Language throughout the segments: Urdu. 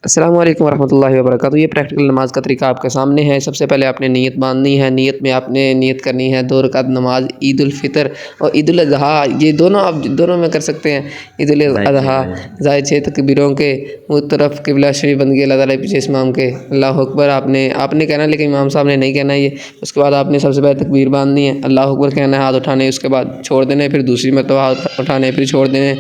السلام علیکم ورحمۃ اللہ وبرکاتہ۔ یہ پریکٹیکل نماز کا طریقہ آپ کے سامنے ہے۔ سب سے پہلے آپ نے نیت باندھنی ہے۔ نیت میں آپ نے نیت کرنی ہے 2 رکعت نماز عید الفطر اور عید الاضحیٰ، یہ دونوں آپ دونوں میں کر سکتے ہیں۔ عید الاضحیٰ زائد 6 تکبیروں کے طرف قبلہ شریف بندگی اللہ تعالیٰ پیچھے امام کے اللہ اکبر آپ نے کہنا، لیکن امام صاحب نے نہیں کہنا یہ۔ اس کے بعد آپ نے سب سے پہلے تکبیر باندھنی ہے، اللہ اکبر کہنا ہے، ہاتھ اٹھانے، اس کے بعد چھوڑ دینے، پھر دوسری مرتبہ ہاتھ اٹھانے، پھر چھوڑ دینے،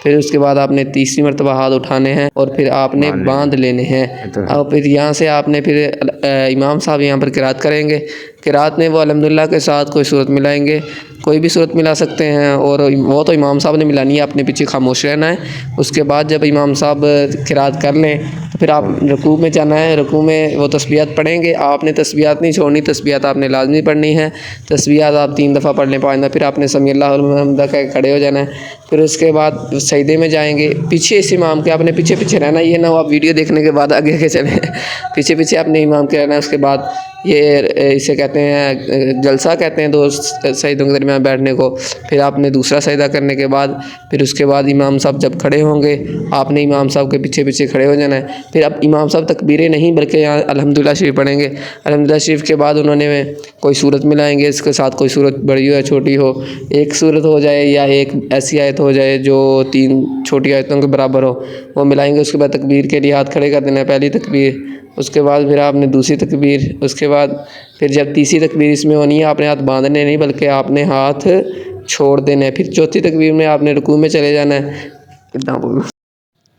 پھر اس کے بعد آپ نے تیسری مرتبہ ہاتھ اٹھانے ہیں اور پھر آپ نے باندھ لینے ہیں۔ اور پھر یہاں سے آپ نے پھر امام صاحب یہاں پر قرات کریں گے۔ قرات میں وہ الحمدللہ کے ساتھ کوئی صورت ملائیں گے، کوئی بھی صورت ملا سکتے ہیں، اور وہ تو امام صاحب نے ملانی ہے، اپنے پیچھے خاموش رہنا ہے۔ اس کے بعد جب امام صاحب قرات کر لیں تو پھر آپ رکوع میں جانا ہے۔ رکوع میں وہ تسبیحات پڑھیں گے، آپ نے تسبیحات نہیں چھوڑنی، تسبیحات آپ نے لازمی پڑھنی ہے۔ تسبیحات آپ 3 دفعہ پڑھ لیں، 5 دفعہ، پھر آپ نے سمیع اللہ لمن حمدہ کہہ کے کھڑے ہو جانا ہے۔ پھر اس کے بعد سجدے میں جائیں گے، پیچھے اس امام کے آپ نے پیچھے رہنا، یہ نہ ہو آپ ویڈیو دیکھنے کے بعد آگے چلیں، پیچھے اپنے امام کے رہنا ہے۔ اس کے بعد یہ اسے کہتے ہیں جلسہ کہتے ہیں 2 سجدوں کے درمیان بیٹھنے کو۔ پھر آپ نے دوسرا سجدہ کرنے کے بعد پھر اس کے بعد امام صاحب جب کھڑے ہوں گے، آپ نے امام صاحب کے پیچھے کھڑے ہو جانا ہے۔ پھر اب امام صاحب تکبیریں نہیں بلکہ یہاں الحمدللہ شریف پڑھیں گے۔ الحمدللہ شریف کے بعد انہوں نے کوئی صورت ملائیں گے، اس کے ساتھ کوئی صورت بڑی ہو یا چھوٹی ہو، ایک صورت ہو جائے یا ایک ایسی آیت ہو جائے جو 3 چھوٹی آیتوں کے برابر ہو، وہ ملائیں گے۔ اس کے بعد تکبیر کے لیے ہاتھ کھڑے کر دینا ہے، پہلی تکبیر، اس کے بعد پھر آپ نے دوسری تکبیر، اس کے بعد پھر جب تیسری تکبیر اس میں ہونی ہے، آپ نے ہاتھ باندھنے نہیں بلکہ آپ نے ہاتھ چھوڑ دینے ہیں۔ پھر چوتھی تکبیر میں آپ نے رکوع میں چلے جانا ہے،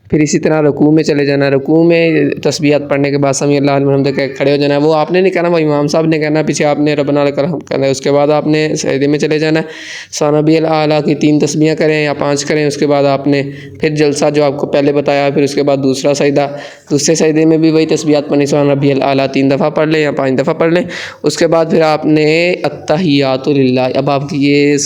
پھر اسی طرح رکوع میں چلے جانا ہے۔ رکوع میں تسبیحات پڑھنے کے بعد سمیع اللہ لمن حمدہ کہہ کے کھڑے ہو جانا ہے، وہ آپ نے نہیں کہنا، وہ امام صاحب نے کہنا، پیچھے آپ نے ربنا لک الحمد کہنا ہے۔ اس کے بعد آپ نے سجدے میں چلے جانا ہے، سبحان ربی الاعلیٰ کی 3 تسبیحیں کریں یا 5 کریں۔ اس کے بعد آپ نے پھر جلسہ جو آپ کو پہلے بتایا، پھر اس کے بعد دوسرا سجدہ، دوسرے سجدے میں بھی وہی تسبیحات پڑھنی، سبحان ربی الاعلیٰ 3 دفعہ پڑھ لیں یا 5 دفعہ پڑھ لیں۔ اس کے بعد پھر آپ نے التحیات للہ، اب آپ کی یہ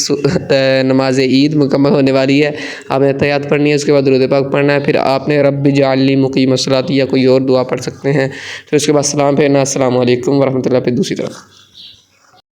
نماز عید مکمل ہونے والی ہے، آپ نے تحیات پڑھنی ہے، اس کے بعد درود پاک پڑھنا ہے، پھر آپ نے رب اجعلنی مقیم الصلاۃ یا کوئی اور دعا پڑھ سکتے ہیں۔ پھر اس کے بعد سلام پھیرنا، السلام علیکم ورحمۃ اللہ، پھر دوسری طرف۔